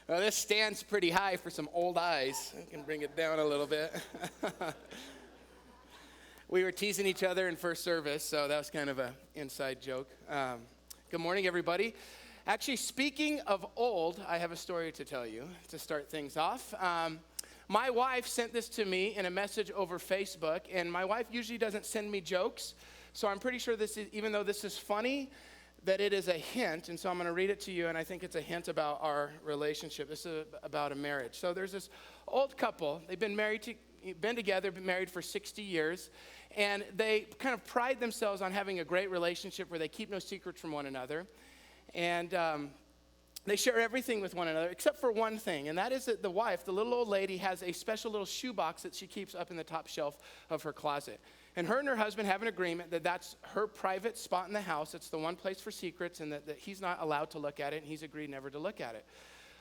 Well, this stands pretty high for some old eyes. I can bring it down a little bit. We were teasing each other in first service, so that was kind of an inside joke. Good morning, everybody. Actually, speaking of old, I have a story to tell you to start things off. My wife sent this to me in a message over Facebook, and my wife usually doesn't send me jokes, so I'm pretty sure this is, even though this is funny, that it is a hint, and so I'm going to read it to you, and I think it's a hint about our relationship. This is about a marriage. So there's this old couple. They've been married for 60 years, and they kind of pride themselves on having a great relationship where they keep no secrets from one another, and they share everything with one another except for one thing, and that is that the wife, the little old lady, has a special little shoebox that she keeps up in the top shelf of her closet. And her husband have an agreement that that's her private spot in the house. It's the one place for secrets, and that he's not allowed to look at it, and he's agreed never to look at it.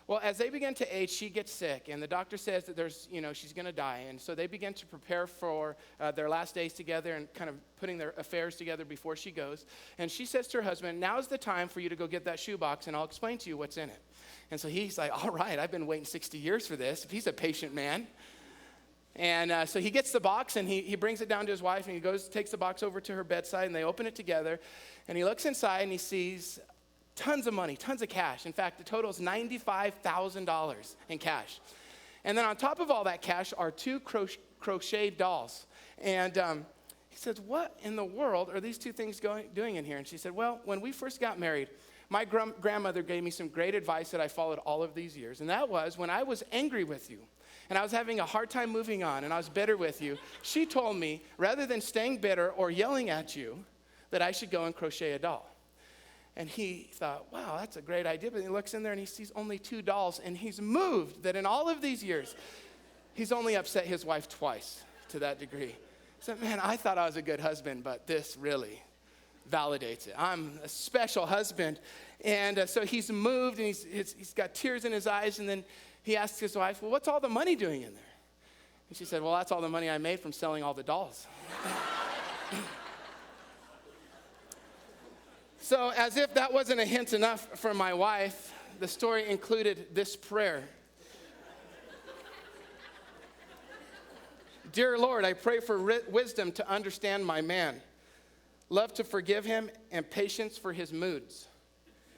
Well, as they begin to age, she gets sick, and the doctor says that she's going to die. And so they begin to prepare for their last days together and kind of putting their affairs together before she goes. And she says to her husband, "Now's the time for you to go get that shoebox, and I'll explain to you what's in it." And so he's like, "All right, I've been waiting 60 years for this." He's a patient man. And so he gets the box, and he brings it down to his wife, and he takes the box over to her bedside, and they open it together. And he looks inside, and he sees tons of money, tons of cash. In fact, the total is $95,000 in cash. And then on top of all that cash are two crocheted dolls. And he says, "What in the world are these two things doing in here?" And she said, "Well, when we first got married, my grandmother gave me some great advice that I followed all of these years. And that was, when I was angry with you, and I was having a hard time moving on, and I was bitter with you, she told me, rather than staying bitter or yelling at you, that I should go and crochet a doll." And he thought, wow, that's a great idea. But he looks in there, and he sees only two dolls, and he's moved that in all of these years, he's only upset his wife twice to that degree. He said, "Man, I thought I was a good husband, but this really validates it. I'm a special husband." And so he's moved, and he's got tears in his eyes, and then he asks his wife, "Well, what's all the money doing in there?" And she said, "Well, that's all the money I made from selling all the dolls." So as if that wasn't a hint enough for my wife, the story included this prayer. "Dear Lord, I pray for wisdom to understand my man, love to forgive him, and patience for his moods.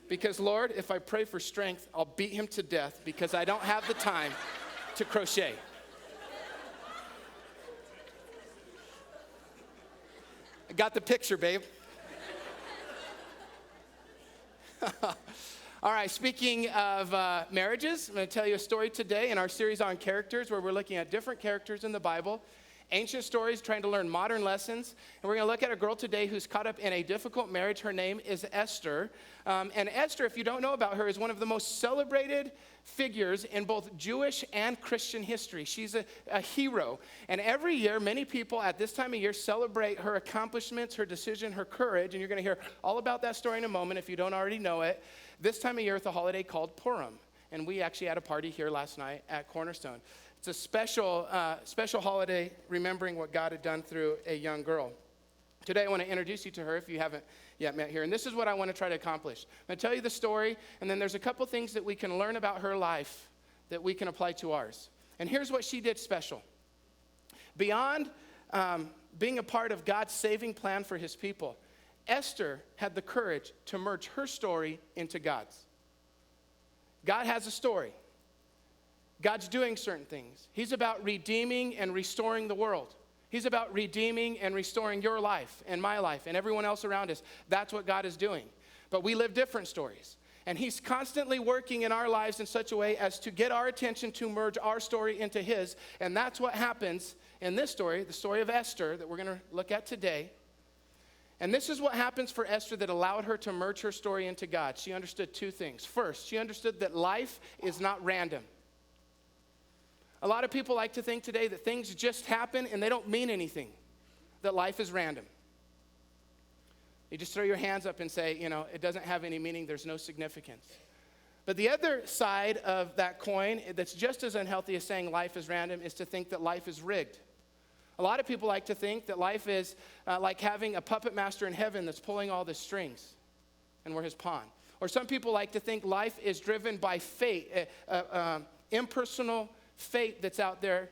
Because, Lord, if I pray for strength, I'll beat him to death because I don't have the time to crochet." I got the picture, babe. All right, speaking of marriages, I'm going to tell you a story today in our series on characters, where we're looking at different characters in the Bible, ancient stories, trying to learn modern lessons. And we're going to look at a girl today who's caught up in a difficult marriage. Her name is Esther. And Esther, if you don't know about her, is one of the most celebrated figures in both Jewish and Christian history. She's a hero. And every year, many people at this time of year celebrate her accomplishments, her decision, her courage. And you're going to hear all about that story in a moment if you don't already know it. This time of year, it's a holiday called Purim. And we actually had a party here last night at Cornerstone. It's a special holiday remembering what God had done through a young girl. Today, I want to introduce you to her if you haven't yet met her. And this is what I want to try to accomplish. I'm going to tell you the story, and then there's a couple things that we can learn about her life that we can apply to ours. And here's what she did special. Beyond being a part of God's saving plan for his people, Esther had the courage to merge her story into God's. God has a story. God's doing certain things. He's about redeeming and restoring the world. He's about redeeming and restoring your life and my life and everyone else around us. That's what God is doing. But we live different stories. And he's constantly working in our lives in such a way as to get our attention to merge our story into his. And that's what happens in this story, the story of Esther that we're going to look at today. And this is what happens for Esther that allowed her to merge her story into God. She understood two things. First, she understood that life is not random. A lot of people like to think today that things just happen and they don't mean anything, that life is random. You just throw your hands up and say, it doesn't have any meaning, there's no significance. But the other side of that coin that's just as unhealthy as saying life is random is to think that life is rigged. A lot of people like to think that life is like having a puppet master in heaven that's pulling all the strings, and we're his pawn. Or some people like to think life is driven by fate, impersonal fate that's out there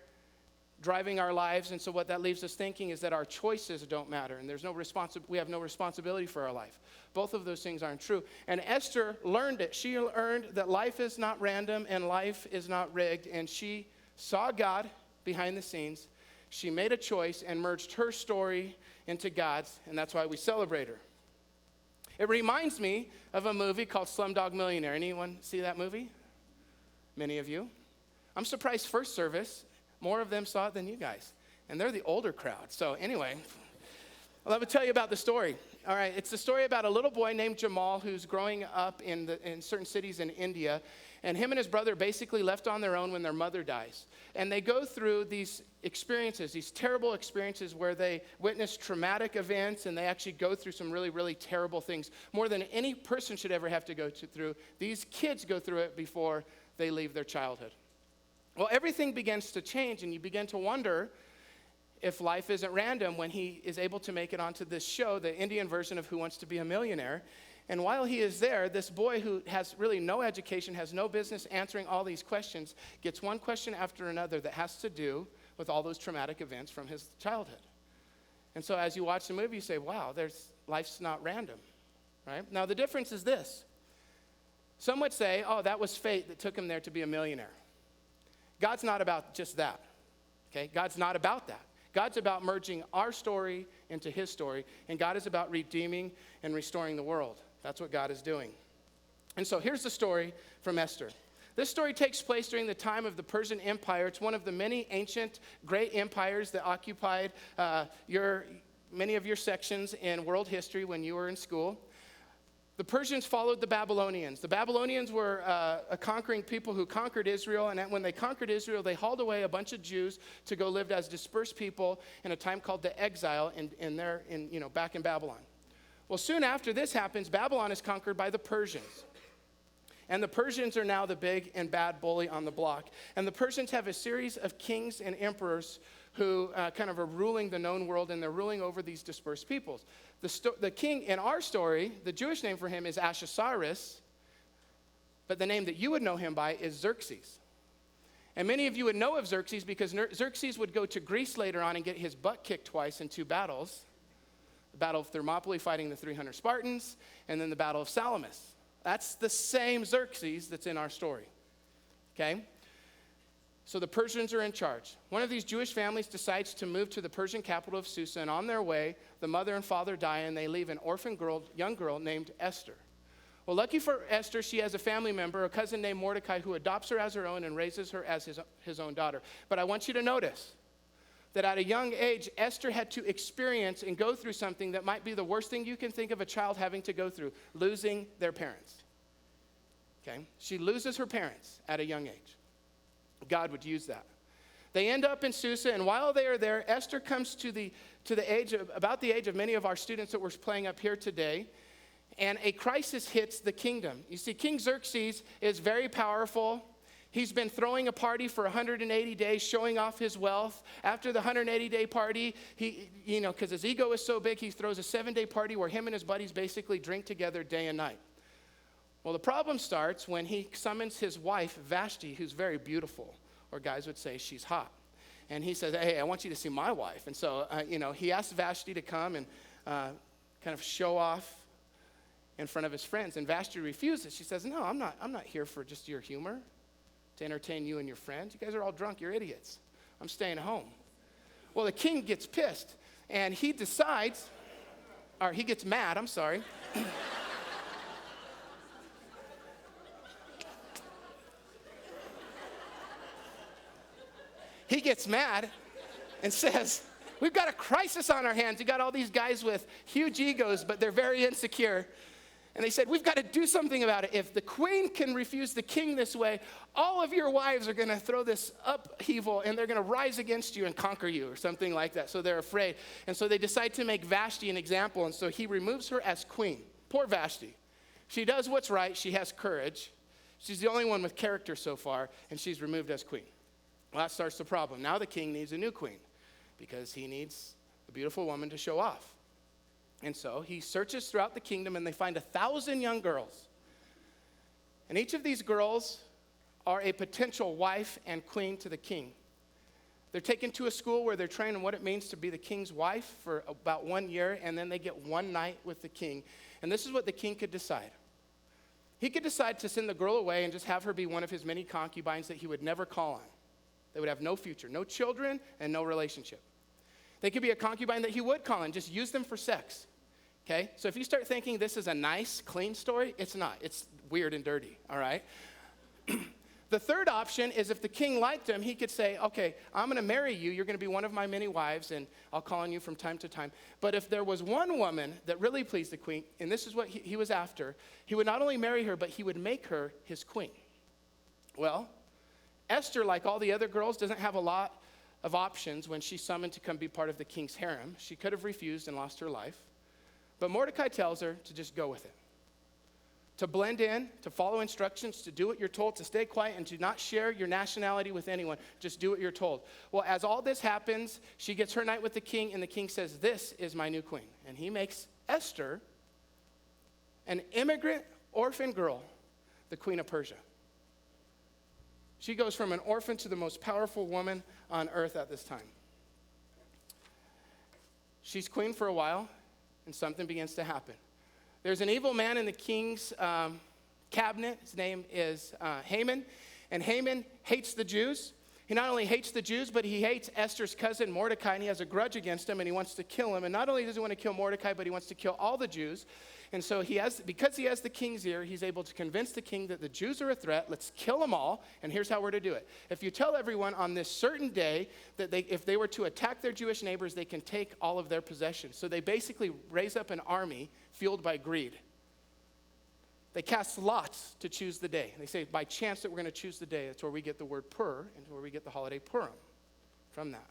driving our lives. And so what that leaves us thinking is that our choices don't matter and we have no responsibility for our life. Both of those things aren't true. And Esther learned it. She learned that life is not random and life is not rigged. And she saw God behind the scenes. She made a choice and merged her story into God's, and that's why we celebrate her. It reminds me of a movie called Slumdog Millionaire. Anyone see that movie? Many of you. I'm surprised first service, more of them saw it than you guys. And they're the older crowd. So anyway, let me tell you about the story. All right, it's the story about a little boy named Jamal who's growing up in certain cities in India. And him and his brother basically left on their own when their mother dies. And they go through these experiences, these terrible experiences where they witness traumatic events and they actually go through some really, really terrible things. More than any person should ever have to go through. These kids go through it before they leave their childhood. Well, everything begins to change and you begin to wonder if life isn't random when he is able to make it onto this show, the Indian version of Who Wants to Be a Millionaire. And while he is there, this boy who has really no education, has no business answering all these questions, gets one question after another that has to do with all those traumatic events from his childhood. And so as you watch the movie, you say, wow, life's not random, right? Now, the difference is this. Some would say, oh, that was fate that took him there to be a millionaire. God's not about just that, okay? God's not about that. God's about merging our story into his story, and God is about redeeming and restoring the world. That's what God is doing. And so here's the story from Esther. This story takes place during the time of the Persian Empire. It's one of the many ancient great empires that occupied many of your sections in world history when you were in school. The Persians followed the Babylonians. The Babylonians were a conquering people who conquered Israel, and when they conquered Israel, they hauled away a bunch of Jews to go live as dispersed people in a time called the exile back in Babylon. Well, soon after this happens, Babylon is conquered by the Persians. And the Persians are now the big and bad bully on the block. And the Persians have a series of kings and emperors who kind of are ruling the known world, and they're ruling over these dispersed peoples. The king in our story, the Jewish name for him is Ahasuerus, but the name that you would know him by is Xerxes. And many of you would know of Xerxes because Xerxes would go to Greece later on and get his butt kicked twice in two battles. The Battle of Thermopylae fighting the 300 Spartans, and then the Battle of Salamis. That's the same Xerxes that's in our story, okay? So the Persians are in charge. One of these Jewish families decides to move to the Persian capital of Susa, and on their way, the mother and father die, and they leave an orphan young girl named Esther. Well, lucky for Esther, she has a family member, a cousin named Mordecai, who adopts her as her own and raises her as his own daughter. But I want you to notice that at a young age, Esther had to experience and go through something that might be the worst thing you can think of a child having to go through, losing their parents. Okay? She loses her parents at a young age. God would use that. They end up in Susa, and while they are there, Esther comes to the age of, about the age of many of our students that we're playing up here today, and a crisis hits the kingdom. You see, King Xerxes is very powerful. He's been throwing a party for 180 days, showing off his wealth. After the 180-day party, because his ego is so big, he throws a 7-day party where him and his buddies basically drink together day and night. Well, the problem starts when he summons his wife, Vashti, who's very beautiful, or guys would say she's hot. And he says, hey, I want you to see my wife. And so, he asks Vashti to come and kind of show off in front of his friends. And Vashti refuses. She says, no, I'm not here for just your humor, to entertain you and your friends. You guys are all drunk. You're idiots. I'm staying home. Well, the king gets pissed, and he gets mad, I'm sorry. He gets mad and says, we've got a crisis on our hands. You got all these guys with huge egos, but they're very insecure. And they said, we've got to do something about it. If the queen can refuse the king this way, all of your wives are going to throw this upheaval, and they're going to rise against you and conquer you, or something like that. So they're afraid. And so they decide to make Vashti an example. And so he removes her as queen. Poor Vashti. She does what's right. She has courage. She's the only one with character so far, and she's removed as queen. Well, that starts the problem. Now the king needs a new queen because he needs a beautiful woman to show off. And so he searches throughout the kingdom, and they find 1,000 young girls. And each of these girls are a potential wife and queen to the king. They're taken to a school where they're trained in what it means to be the king's wife for about 1 year, and then they get one night with the king. And this is what the king could decide. He could decide to send the girl away and just have her be one of his many concubines that he would never call on. They would have no future, no children, and no relationship. They could be a concubine that he would call on, just use them for sex. Okay? So if you start thinking this is a nice, clean story, it's not. It's weird and dirty, all right? The third option is if the king liked him, he could say, okay, I'm going to marry you. You're going to be one of my many wives, and I'll call on you from time to time. But if there was one woman that really pleased the queen, and this is what he was after, he would not only marry her, but he would make her his queen. Well, Esther, like all the other girls, doesn't have a lot of options when she's summoned to come be part of the king's harem. She could have refused and lost her life. But Mordecai tells her to just go with it. To blend in, to follow instructions, to do what you're told, to stay quiet, and to not share your nationality with anyone. Just do what you're told. Well, as all this happens, she gets her night with the king, and the king says, this is my new queen. And he makes Esther, an immigrant orphan girl, the queen of Persia. She goes from an orphan to the most powerful woman on earth at this time. She's queen for a while, and something begins to happen. There's an evil man in the king's cabinet. His name is Haman. And Haman hates the Jews. He not only hates the Jews, but he hates Esther's cousin Mordecai, and he has a grudge against him, and he wants to kill him. And not only does he want to kill Mordecai, but he wants to kill all the Jews. And so because he has the king's ear, he's able to convince the king that the Jews are a threat. Let's kill them all, and here's how we're to do it. If you tell everyone on this certain day that if they were to attack their Jewish neighbors, they can take all of their possessions. So they basically raise up an army fueled by greed. They cast lots to choose the day. They say, by chance that we're going to choose the day. That's where we get the word Pur, and where we get the holiday Purim from that.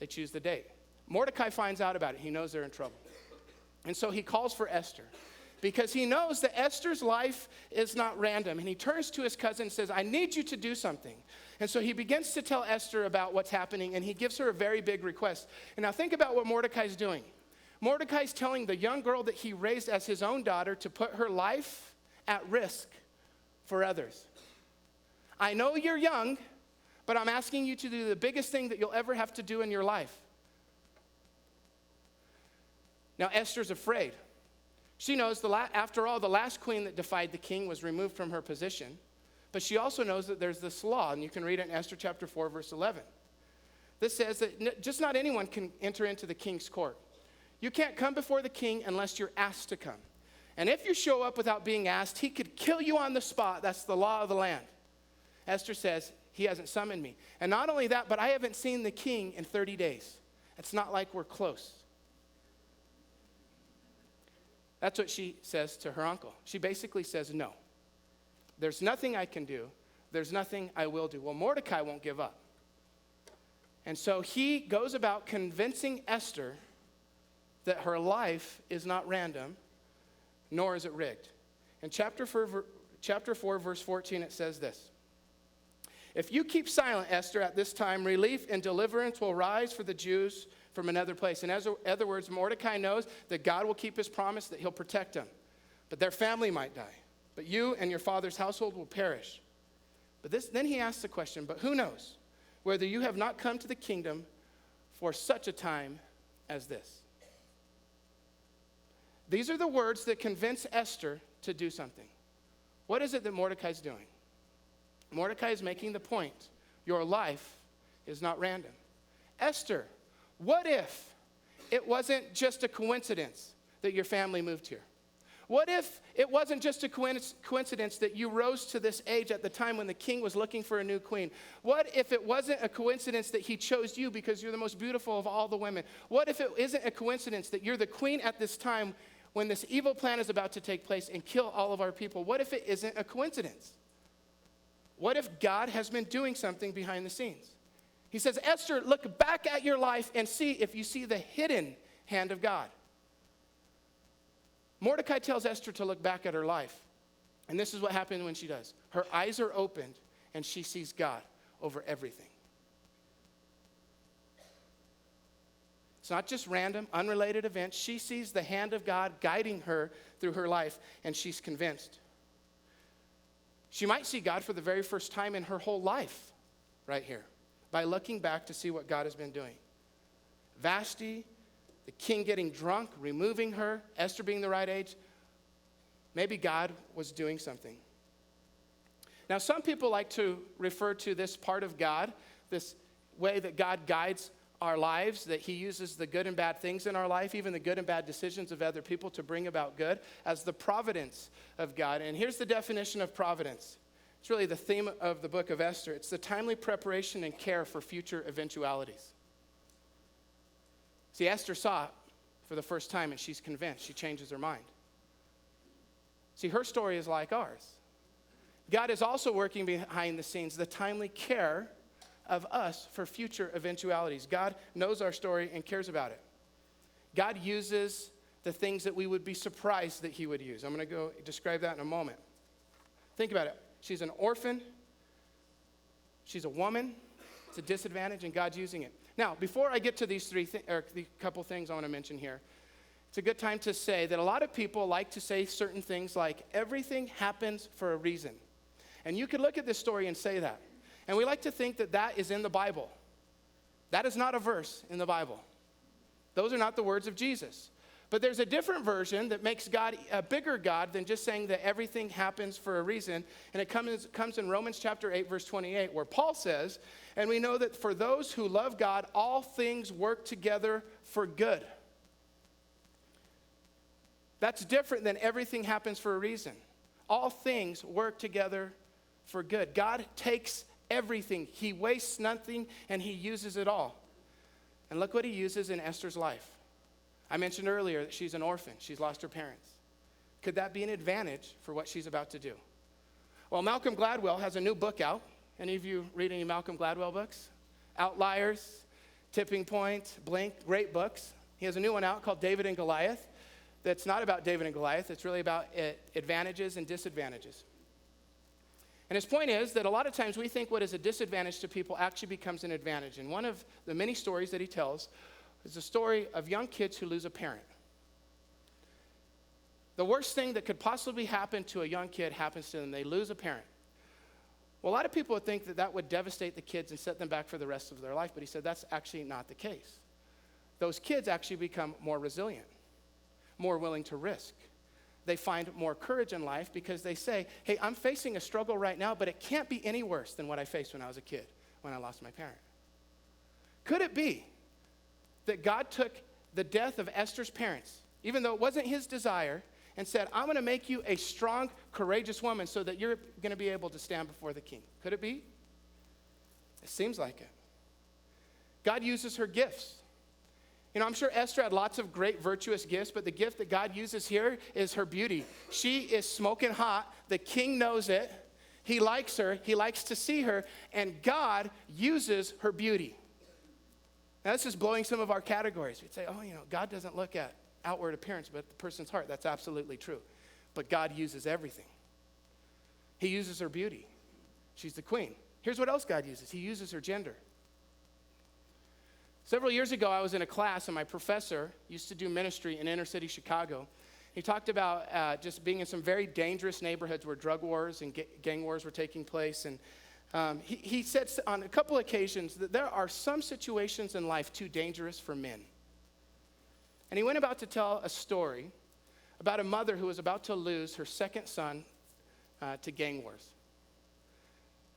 They choose the date. Mordecai finds out about it. He knows they're in trouble. And so he calls for Esther, because he knows that Esther's life is not random. And he turns to his cousin and says, I need you to do something. And so he begins to tell Esther about what's happening, and he gives her a very big request. And now think about what Mordecai's doing. Mordecai's telling the young girl that he raised as his own daughter to put her life at risk for others. I know you're young, but I'm asking you to do the biggest thing that you'll ever have to do in your life. Now, Esther's afraid. She knows, after all, the last queen that defied the king was removed from her position. But she also knows that there's this law, and you can read it in Esther chapter 4, verse 11. This says that just not anyone can enter into the king's court. You can't come before the king unless you're asked to come. And if you show up without being asked, he could kill you on the spot. That's the law of the land. Esther says, he hasn't summoned me. And not only that, but I haven't seen the king in 30 days. It's not like we're close. That's what she says to her uncle. She basically says, no. There's nothing I can do. There's nothing I will do. Well, Mordecai won't give up. And so he goes about convincing Esther that her life is not random, nor is it rigged. In chapter 4, verse 14, it says this. If you keep silent, Esther, at this time, relief and deliverance will rise for the Jews from another place. In other words, Mordecai knows that God will keep his promise, that he'll protect them. But their family might die. But you and your father's household will perish. But then he asks the question, but who knows whether you have not come to the kingdom for such a time as this? These are the words that convince Esther to do something. What is it that Mordecai's doing? Mordecai is making the point, your life is not random. Esther, what if it wasn't just a coincidence that your family moved here? What if it wasn't just a coincidence that you rose to this age at the time when the king was looking for a new queen? What if it wasn't a coincidence that he chose you because you're the most beautiful of all the women? What if it isn't a coincidence that you're the queen at this time when this evil plan is about to take place and kill all of our people? What if it isn't a coincidence? What if God has been doing something behind the scenes? He says, Esther, look back at your life and see if you see the hidden hand of God. Mordecai tells Esther to look back at her life. And this is what happened when she does. Her eyes are opened and she sees God over everything. It's not just random, unrelated events. She sees the hand of God guiding her through her life, and she's convinced. She might see God for the very first time in her whole life right here by looking back to see what God has been doing. Vashti, the king getting drunk, removing her, Esther being the right age. Maybe God was doing something. Now, some people like to refer to this part of God, this way that God guides our lives, that he uses the good and bad things in our life, even the good and bad decisions of other people to bring about good, as the providence of God. And here's the definition of providence. It's really the theme of the book of Esther. It's the timely preparation and care for future eventualities. See, Esther saw it for the first time, and she's convinced. She changes her mind. See, her story is like ours. God is also working behind the scenes, the timely care of us for future eventualities. God knows our story and cares about it. God uses the things that we would be surprised that he would use. I'm going to go describe that in a moment. Think about it. She's an orphan. She's a woman. It's a disadvantage, and God's using it. Now, before I get to these the couple things I want to mention here, it's a good time to say that a lot of people like to say certain things like, everything happens for a reason. And you could look at this story and say that. And we like to think that that is in the Bible. That is not a verse in the Bible. Those are not the words of Jesus. But there's a different version that makes God a bigger God than just saying that everything happens for a reason. And it comes in Romans chapter 8, verse 28, where Paul says, and we know that for those who love God, all things work together for good. That's different than everything happens for a reason. All things work together for good. God takes everything. He wastes nothing, and he uses it all. And look what he uses in Esther's life. I mentioned earlier that she's an orphan. She's lost her parents. Could that be an advantage for what she's about to do? Well, Malcolm Gladwell has a new book out. Any of you read any Malcolm Gladwell books? Outliers, Tipping Point, Blink, great books. He has a new one out called David and Goliath. That's not about David and Goliath. It's really about advantages and disadvantages. And his point is that a lot of times we think what is a disadvantage to people actually becomes an advantage. And one of the many stories that he tells is the story of young kids who lose a parent. The worst thing that could possibly happen to a young kid happens to them. They lose a parent. Well, a lot of people would think that that would devastate the kids and set them back for the rest of their life. But he said that's actually not the case. Those kids actually become more resilient, more willing to risk. They find more courage in life because they say, hey, I'm facing a struggle right now, but it can't be any worse than what I faced when I was a kid, when I lost my parent. Could it be that God took the death of Esther's parents, even though it wasn't his desire, and said, I'm going to make you a strong, courageous woman so that you're going to be able to stand before the king? Could it be? It seems like it. God uses her gifts. You know, I'm sure Esther had lots of great virtuous gifts, but the gift that God uses here is her beauty. She is smoking hot. The king knows it. He likes her. He likes to see her. And God uses her beauty. Now, this is blowing some of our categories. We'd say, oh, you know, God doesn't look at outward appearance, but the person's heart. That's absolutely true. But God uses everything. He uses her beauty. She's the queen. Here's what else God uses. He uses her gender. Several years ago, I was in a class, and my professor used to do ministry in inner city Chicago. He talked about just being in some very dangerous neighborhoods where drug wars and gang wars were taking place. And he said on a couple occasions that there are some situations in life too dangerous for men. And he went about to tell a story about a mother who was about to lose her second son to gang wars.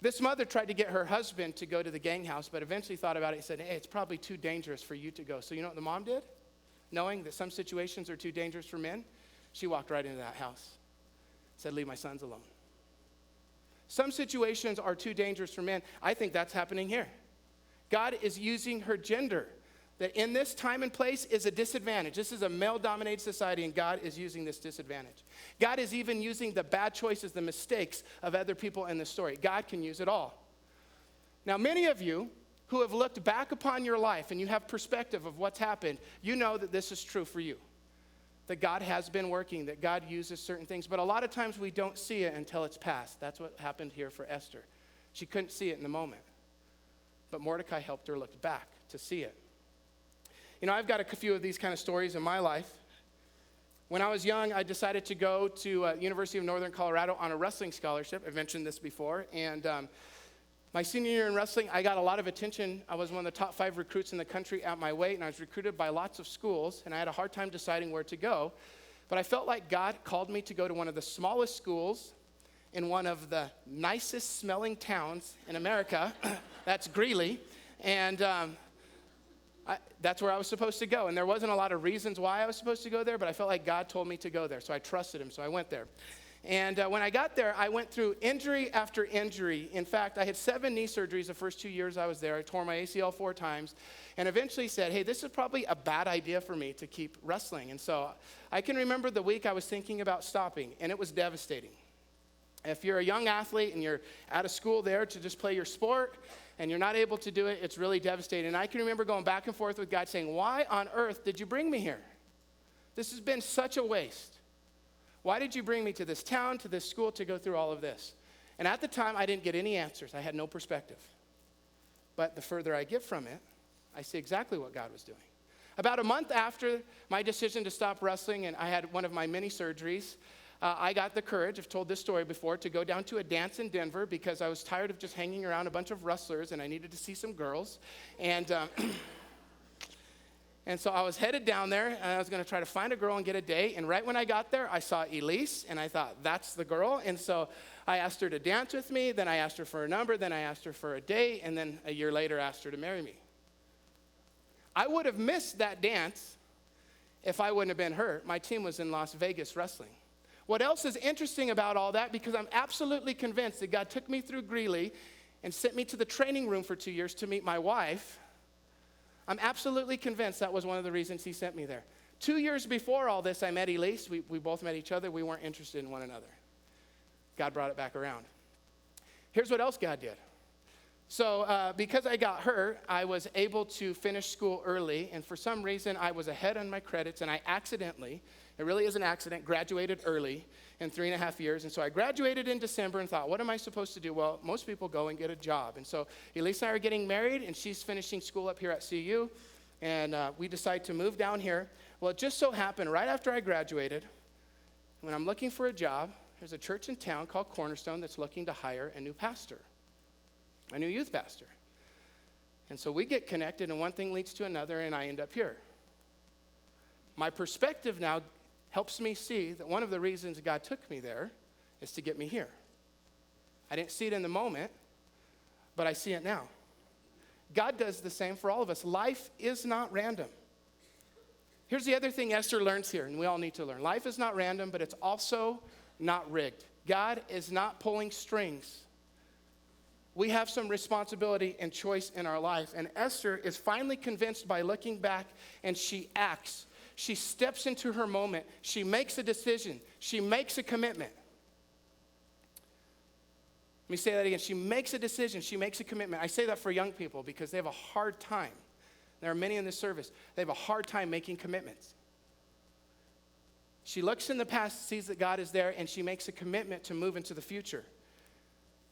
This mother tried to get her husband to go to the gang house, but eventually thought about it and said, hey, it's probably too dangerous for you to go. So you know what the mom did? Knowing that some situations are too dangerous for men, she walked right into that house. Said, leave my sons alone. Some situations are too dangerous for men. I think that's happening here. God is using her gender. That in this time and place is a disadvantage. This is a male-dominated society, and God is using this disadvantage. God is even using the bad choices, the mistakes of other people in this story. God can use it all. Now, many of you who have looked back upon your life and you have perspective of what's happened, you know that this is true for you. That God has been working, that God uses certain things. But a lot of times we don't see it until it's past. That's what happened here for Esther. She couldn't see it in the moment. But Mordecai helped her look back to see it. You know, I've got a few of these kind of stories in my life. When I was young, I decided to go to University of Northern Colorado on a wrestling scholarship. I've mentioned this before. And my senior year in wrestling, I got a lot of attention. I was one of the top 5 recruits in the country at my weight, and I was recruited by lots of schools, and I had a hard time deciding where to go. But I felt like God called me to go to one of the smallest schools in one of the nicest smelling towns in America. That's Greeley. And that's where I was supposed to go. And there wasn't a lot of reasons why I was supposed to go there, but I felt like God told me to go there. So I trusted him, so I went there. And when I got there, I went through injury after injury. In fact, I had 7 knee surgeries the first 2 years I was there. I tore my ACL 4 times and eventually said, hey, this is probably a bad idea for me to keep wrestling. And so I can remember the week I was thinking about stopping, and it was devastating. If you're a young athlete and you're out of school there to just play your sport and you're not able to do it, it's really devastating. And I can remember going back and forth with God saying, why on earth did you bring me here? This has been such a waste. Why did you bring me to this town, to this school, to go through all of this? And at the time, I didn't get any answers. I had no perspective. But the further I get from it, I see exactly what God was doing. About a month after my decision to stop wrestling, and I had one of my mini surgeries, I got the courage, I've told this story before, to go down to a dance in Denver because I was tired of just hanging around a bunch of wrestlers and I needed to see some girls. And so I was headed down there, and I was going to try to find a girl and get a date. And right when I got there, I saw Elise, and I thought, that's the girl. And so I asked her to dance with me. Then I asked her for a number. Then I asked her for a date. And then a year later, asked her to marry me. I would have missed that dance if I wouldn't have been hurt. My team was in Las Vegas wrestling. What else is interesting about all that? Because I'm absolutely convinced that God took me through Greeley and sent me to the training room for 2 years to meet my wife. I'm absolutely convinced that was one of the reasons he sent me there. 2 years before all this, I met Elise. We both met each other. We weren't interested in one another. God brought it back around. Here's what else God did. So because I got hurt, I was able to finish school early. And for some reason, I was ahead on my credits. And I accidentally, it really is an accident, graduated early in 3.5 years. And so I graduated in December and thought, what am I supposed to do? Well, most people go and get a job. And so Elise and I are getting married, and she's finishing school up here at CU. And we decide to move down here. Well, it just so happened right after I graduated, when I'm looking for a job, there's a church in town called Cornerstone that's looking to hire a new pastor, a new youth pastor. And so we get connected, and one thing leads to another, and I end up here. My perspective now helps me see that one of the reasons God took me there is to get me here. I didn't see it in the moment, but I see it now. God does the same for all of us. Life is not random. Here's the other thing Esther learns here, and we all need to learn. Life is not random, but it's also not rigged. God is not pulling strings. We have some responsibility and choice in our life. And Esther is finally convinced by looking back, and she acts. She steps into her moment. She makes a decision. She makes a commitment. Let me say that again. She makes a decision. She makes a commitment. I say that for young people because they have a hard time. There are many in this service. They have a hard time making commitments. She looks in the past, sees that God is there, and she makes a commitment to move into the future.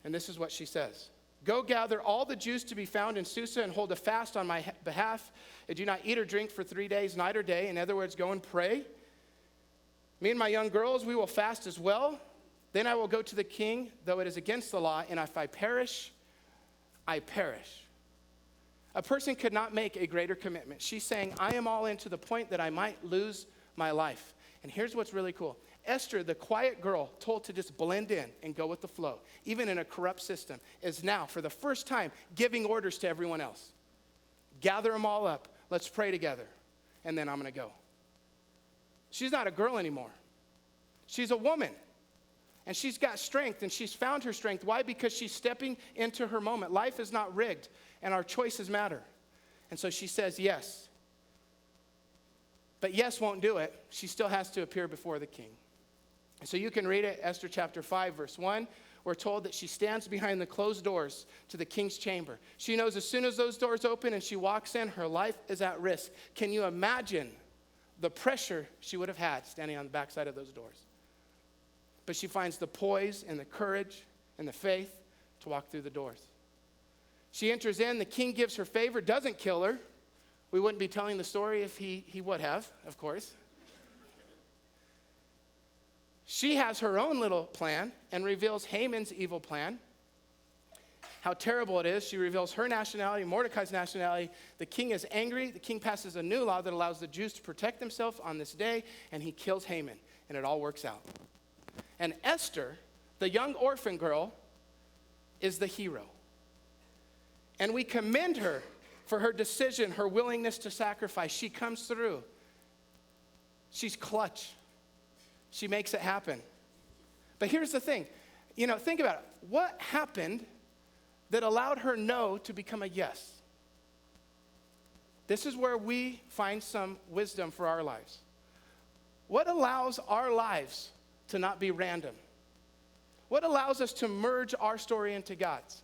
And this is what she says. Go gather all the Jews to be found in Susa and hold a fast on my behalf. And do not eat or drink for 3 days, night or day. In other words, go and pray. Me and my young girls, we will fast as well. Then I will go to the king, though it is against the law. And if I perish, I perish. A person could not make a greater commitment. She's saying, I am all in to the point that I might lose my life. And here's what's really cool. Esther, the quiet girl, told to just blend in and go with the flow, even in a corrupt system, is now, for the first time, giving orders to everyone else. Gather them all up. Let's pray together. And then I'm going to go. She's not a girl anymore. She's a woman. And she's got strength, and she's found her strength. Why? Because she's stepping into her moment. Life is not rigged, and our choices matter. And so she says yes. But yes won't do it. She still has to appear before the king. So you can read it, Esther chapter 5, verse 1. We're told that she stands behind the closed doors to the king's chamber. She knows as soon as those doors open and she walks in, her life is at risk. Can you imagine the pressure she would have had standing on the backside of those doors? But she finds the poise and the courage and the faith to walk through the doors. She enters in. The king gives her favor, doesn't kill her. We wouldn't be telling the story if he would have, of course. She has her own little plan and reveals Haman's evil plan, how terrible it is. She reveals her nationality, Mordecai's nationality. The king is angry. The king passes a new law that allows the Jews to protect themselves on this day, and he kills Haman, and it all works out. And Esther, the young orphan girl, is the hero. And we commend her for her decision, her willingness to sacrifice. She comes through. She's clutch. She makes it happen. But here's the thing. Think about it. What happened that allowed her no to become a yes? This is where we find some wisdom for our lives. What allows our lives to not be random? What allows us to merge our story into God's?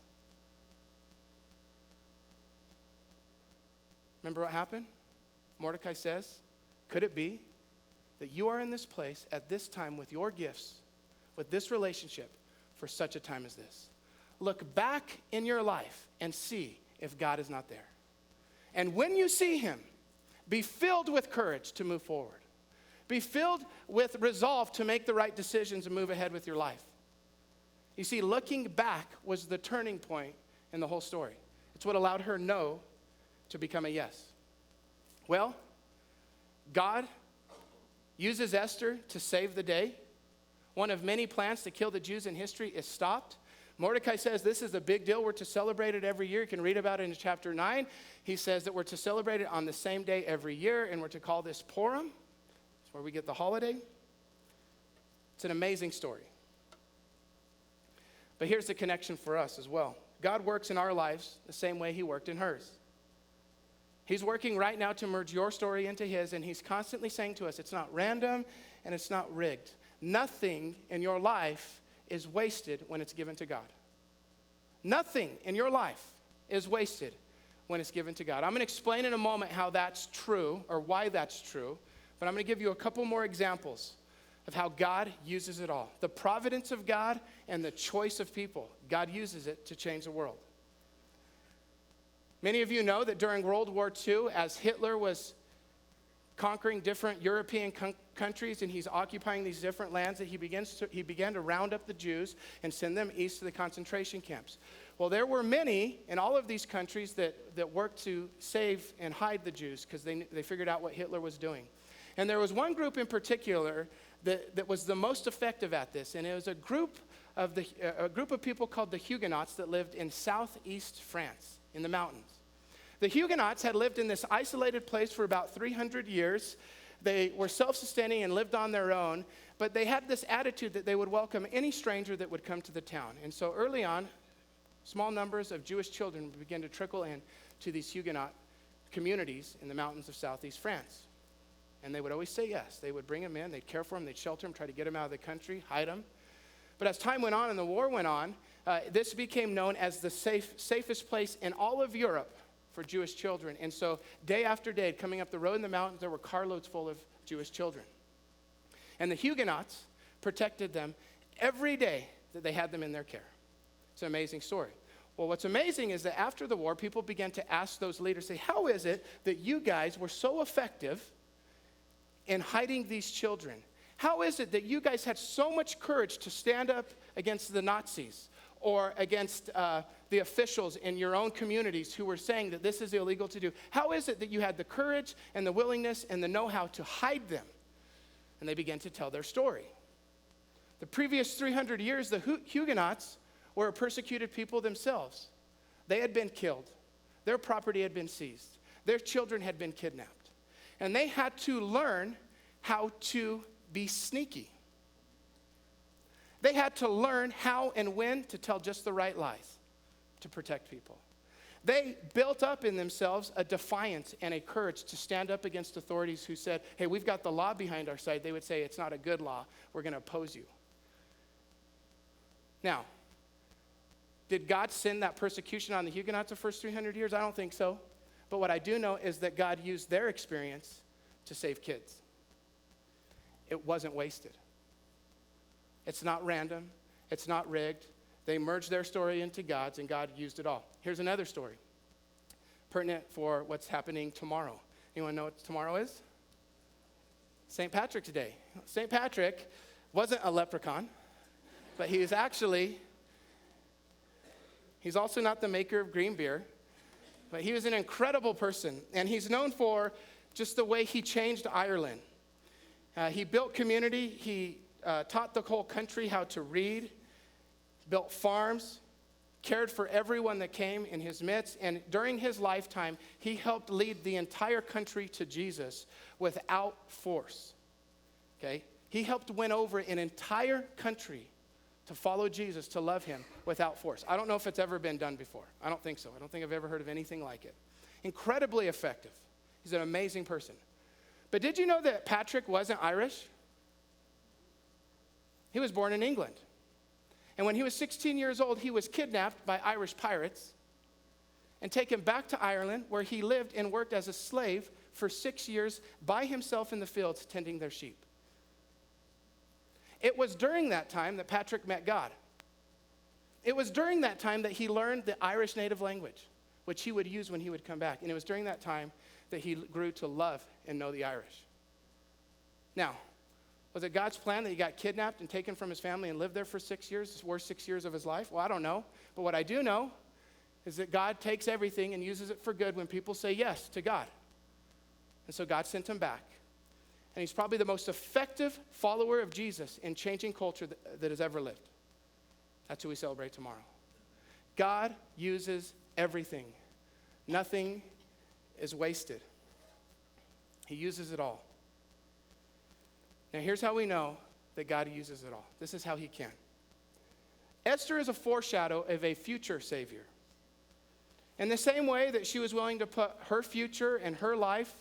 Remember what happened? Mordecai says, could it be that you are in this place at this time with your gifts, with this relationship, for such a time as this? Look back in your life and see if God is not there. And when you see him, be filled with courage to move forward. Be filled with resolve to make the right decisions and move ahead with your life. You see, looking back was the turning point in the whole story. It's what allowed her no to become a yes. Well, God uses Esther to save the day. One of many plans to kill the Jews in history is stopped. Mordecai says this is a big deal. We're to celebrate it every year. You can read about it in chapter 9. He says that we're to celebrate it on the same day every year, and we're to call this Purim. That's where we get the holiday. It's an amazing story. But here's the connection for us as well. God works in our lives the same way he worked in hers. He's working right now to merge your story into his, and he's constantly saying to us, it's not random and it's not rigged. Nothing in your life is wasted when it's given to God. Nothing in your life is wasted when it's given to God. I'm going to explain in a moment how that's true or why that's true, but I'm going to give you a couple more examples of how God uses it all. The providence of God and the choice of people. God uses it to change the world. Many of you know that during World War II, as Hitler was conquering different European countries and he's occupying these different lands, that he began to round up the Jews and send them east to the concentration camps. Well, there were many in all of these countries that worked to save and hide the Jews because they figured out what Hitler was doing. And there was one group in particular that was the most effective at this, and it was a group of people called the Huguenots that lived in southeast France in the mountains. The Huguenots had lived in this isolated place for about 300 years. They were self-sustaining and lived on their own, but they had this attitude that they would welcome any stranger that would come to the town. And so early on, small numbers of Jewish children began to trickle in to these Huguenot communities in the mountains of southeast France. And they would always say yes. They would bring them in, they'd care for them, they'd shelter them, try to get them out of the country, hide them. But as time went on and the war went on, this became known as the safest place in all of Europe for Jewish children. And so day after day, coming up the road in the mountains, there were carloads full of Jewish children. And the Huguenots protected them every day that they had them in their care. It's an amazing story. Well, what's amazing is that after the war, people began to ask those leaders, say, how is it that you guys were so effective in hiding these children? How is it that you guys had so much courage to stand up against the Nazis or against the officials in your own communities who were saying that this is illegal to do? How is it that you had the courage and the willingness and the know-how to hide them? And they began to tell their story. The previous 300 years, the Huguenots were a persecuted people themselves. They had been killed. Their property had been seized. Their children had been kidnapped. And they had to learn how to be sneaky. They had to learn how and when to tell just the right lies to protect people. They built up in themselves a defiance and a courage to stand up against authorities who said, hey, we've got the law behind our side. They would say, it's not a good law. We're going to oppose you. Now, did God send that persecution on the Huguenots the first 300 years? I don't think so. But what I do know is that God used their experience to save kids. It wasn't wasted. It's not random. It's not rigged. They merged their story into God's, and God used it all. Here's another story, pertinent for what's happening tomorrow. Anyone know what tomorrow is? St. Patrick's Day. St. Patrick wasn't a leprechaun, but he's also not the maker of green beer, but he was an incredible person. And he's known for just the way he changed Ireland. He built community. He taught the whole country how to read, built farms, cared for everyone that came in his midst. And during his lifetime, he helped lead the entire country to Jesus without force. Okay? He helped win over an entire country to follow Jesus, to love him without force. I don't know if it's ever been done before. I don't think so. I don't think I've ever heard of anything like it. Incredibly effective. He's an amazing person. But did you know that Patrick wasn't Irish? He was born in England. And when he was 16 years old, he was kidnapped by Irish pirates and taken back to Ireland, where he lived and worked as a slave for 6 years by himself in the fields tending their sheep. It was during that time that Patrick met God. It was during that time that he learned the Irish native language, which he would use when he would come back. And it was during that time that he grew to love and know the Irish. Now, was it God's plan that he got kidnapped and taken from his family and lived there for 6 years, the worst 6 years of his life? Well, I don't know. But what I do know is that God takes everything and uses it for good when people say yes to God. And so God sent him back. And he's probably the most effective follower of Jesus in changing culture that has ever lived. That's who we celebrate tomorrow. God uses everything. Nothing is wasted. He uses it all. Now, here's how we know that God uses it all. This is how he can. Esther is a foreshadow of a future Savior. In the same way that she was willing to put her future and her life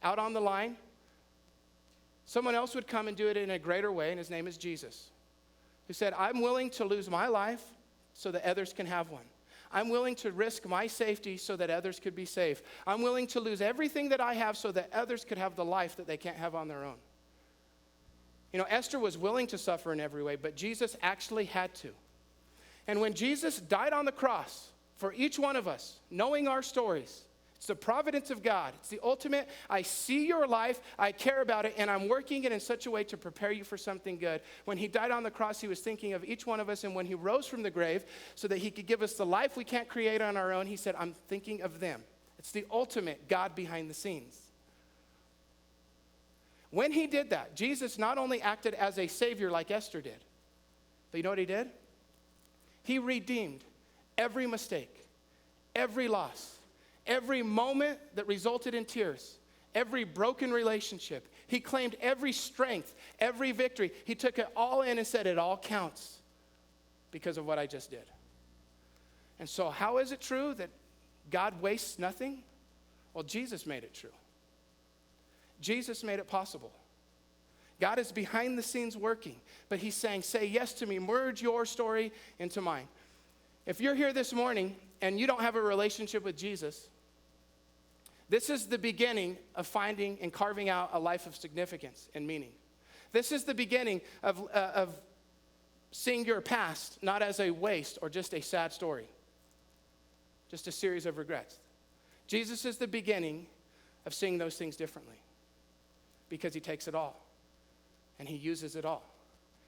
out on the line, someone else would come and do it in a greater way, and his name is Jesus, who said, I'm willing to lose my life so that others can have one. I'm willing to risk my safety so that others could be safe. I'm willing to lose everything that I have so that others could have the life that they can't have on their own. You know, Esther was willing to suffer in every way, but Jesus actually had to. And when Jesus died on the cross for each one of us, knowing our stories, it's the providence of God. It's the ultimate, I see your life, I care about it, and I'm working it in such a way to prepare you for something good. When he died on the cross, he was thinking of each one of us, and when he rose from the grave so that he could give us the life we can't create on our own, he said, I'm thinking of them. It's the ultimate God behind the scenes. When he did that, Jesus not only acted as a savior like Esther did, but you know what he did? He redeemed every mistake, every loss, every moment that resulted in tears, every broken relationship. He claimed every strength, every victory. He took it all in and said, it all counts because of what I just did. And so how is it true that God wastes nothing? Well, Jesus made it true. Jesus made it possible. God is behind the scenes working, but he's saying, say yes to me, merge your story into mine. If you're here this morning and you don't have a relationship with Jesus, this is the beginning of finding and carving out a life of significance and meaning. This is the beginning of seeing your past not as a waste or just a sad story, just a series of regrets. Jesus is the beginning of seeing those things differently because he takes it all and he uses it all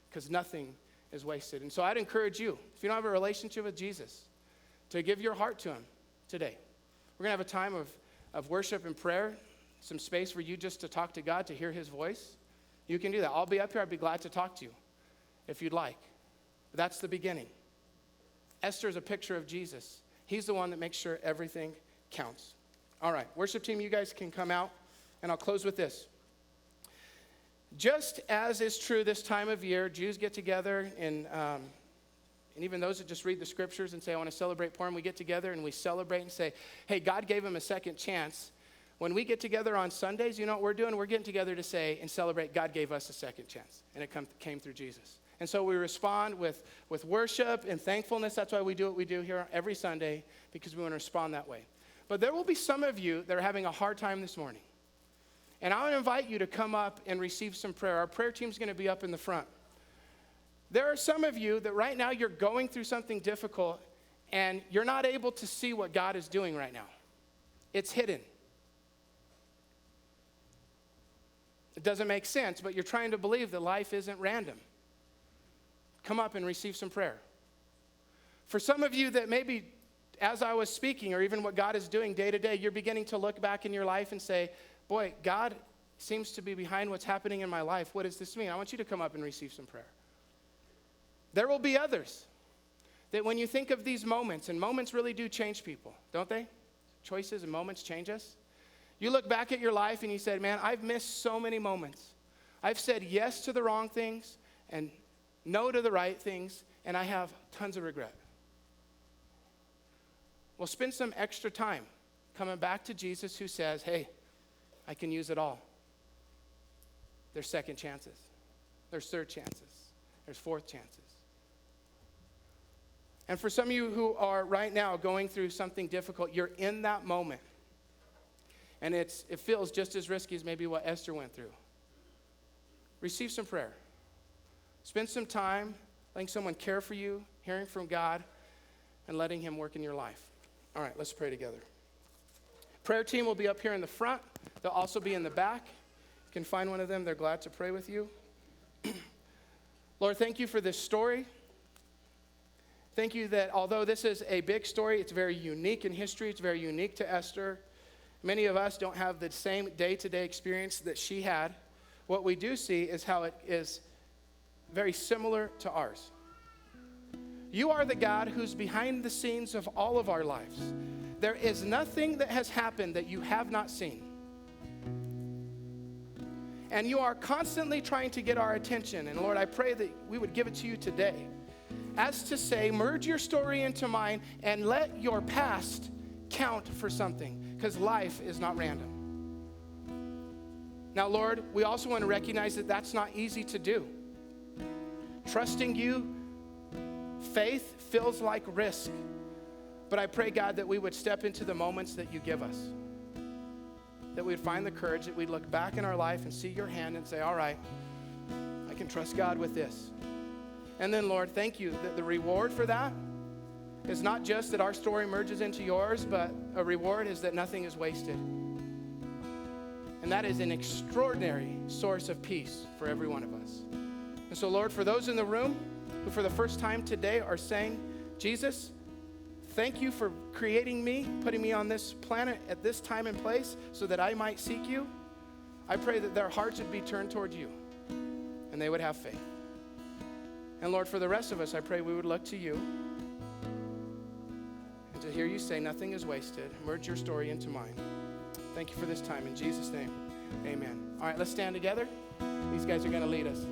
because nothing is wasted. And so I'd encourage you, if you don't have a relationship with Jesus, to give your heart to him today. We're going to have a time of worship and prayer, some space for you just to talk to God, to hear his voice. You can do that. I'll be up here. I'd be glad to talk to you if you'd like. But that's the beginning. Esther is a picture of Jesus. He's the one that makes sure everything counts. All right, worship team, you guys can come out, and I'll close with this. Just as is true this time of year, Jews get together, and even those that just read the scriptures and say, I want to celebrate Purim, we get together and we celebrate and say, hey, God gave him a second chance. When we get together on Sundays, you know what we're doing? We're getting together to say and celebrate God gave us a second chance, and it came through Jesus. And so we respond with worship and thankfulness. That's why we do what we do here every Sunday, because we want to respond that way. But there will be some of you that are having a hard time this morning. And I want to invite you to come up and receive some prayer. Our prayer team's going to be up in the front. There are some of you that right now you're going through something difficult and you're not able to see what God is doing right now. It's hidden. It doesn't make sense, but you're trying to believe that life isn't random. come up and receive some prayer. For some of you that maybe as I was speaking, or even what God is doing day to day, you're beginning to look back in your life and say, boy, God seems to be behind what's happening in my life. What does this mean? I want you to come up and receive some prayer. There will be others that when you think of these moments, and moments really do change people, don't they? Choices and moments change us. You look back at your life and you said, man, I've missed so many moments. I've said yes to the wrong things and no to the right things, and I have tons of regret. Well, spend some extra time coming back to Jesus, who says, hey, I can use it all. There's second chances. There's third chances. There's fourth chances. And for some of you who are right now going through something difficult, you're in that moment. And it feels just as risky as maybe what Esther went through. Receive some prayer. Spend some time letting someone care for you, hearing from God, and letting him work in your life. All right, let's pray together. Prayer team will be up here in the front. They'll also be in the back. You can find one of them. They're glad to pray with you. Lord, thank you for this story. Thank you that although this is a big story, it's very unique in history. It's very unique to Esther. Many of us don't have the same day-to-day experience that she had. What we do see is how it is very similar to ours. You are the God who's behind the scenes of all of our lives. There is nothing that has happened that you have not seen. And you are constantly trying to get our attention. And Lord, I pray that we would give it to you today. As to say, merge your story into mine and let your past count for something, because life is not random. Now, Lord, we also want to recognize that that's not easy to do. Trusting you, faith feels like risk. But I pray, God, that we would step into the moments that you give us. That we would find the courage, that we'd look back in our life and see your hand and say, all right, I can trust God with this. And then, Lord, thank you that the reward for that is not just that our story merges into yours, but a reward is that nothing is wasted. And that is an extraordinary source of peace for every one of us. And so, Lord, for those in the room who for the first time today are saying, Jesus, thank you for creating me, putting me on this planet at this time and place so that I might seek you, I pray that their hearts would be turned toward you and they would have faith. And Lord, for the rest of us, I pray we would look to you and to hear you say nothing is wasted. Merge your story into mine. Thank you for this time. In Jesus' name, amen. All right, let's stand together. These guys are going to lead us.